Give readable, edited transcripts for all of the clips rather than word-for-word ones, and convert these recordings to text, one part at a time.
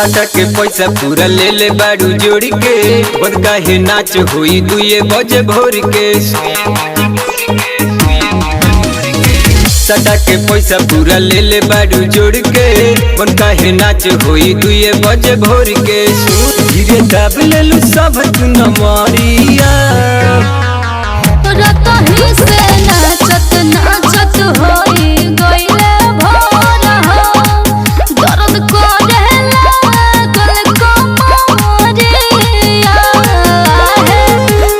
साटा के पैसा पूरा ले ले बारू जोड़ के बद काहे नाच हुई 2 बजे भोर के। साटा के पैसा पूरा ले ले बारू जोड़ के बद काहे नाच हुई 2 बजे भोर के। धीरे दाब ले लू सब तू न मारिया रतही से नाचत नाचत होई गइले भोर हो दर्द करे लागल कमरिया हे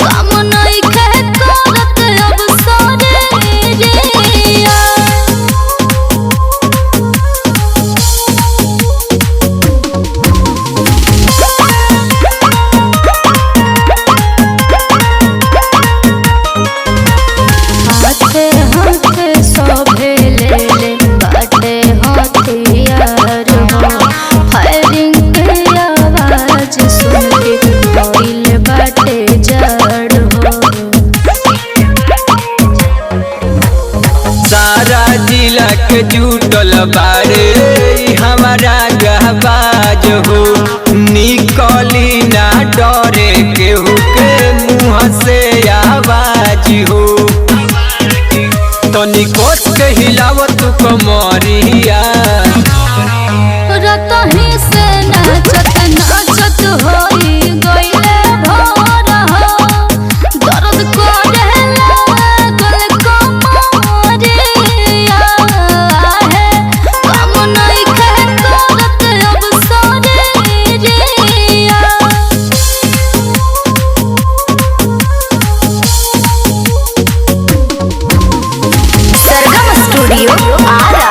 काम नइखे करत अब शरीरिया। हाथे हाथे सोभे ले ले बाटे हथियार हो फायरिंग के आवाज सुन के कोइल बाटे जड़ हो। सारा जिला के जुटल बारे हमारा गहबाज हो निकली ना डरे केहू के मुँह से आवाज हो तनी कोस के हिलावत कमरिया रतही से नाचत नाचत होई गइले भोर हो दर्द करे लागल कमरिया हे काम नइखे करत अब शरीरिया। सरगम स्टूडियो आरा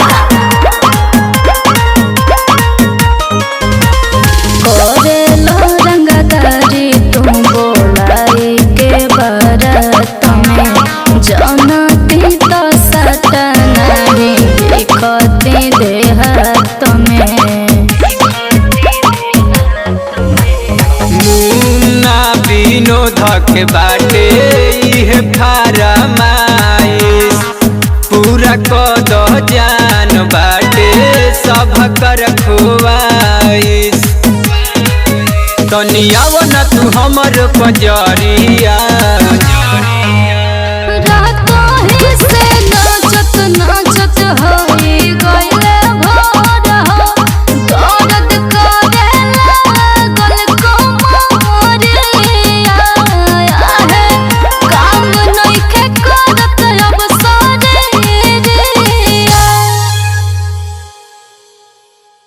कोरेलो रंगदारी तुम बोलाई के बरत में जनती तो सटनारी लिखती देहत में। मुन्ना विनोद के बाटे इहे फरमाइश पूरा कद जान बाटे सब कर खुआइश तनी आव ना तू हमर पजरिया।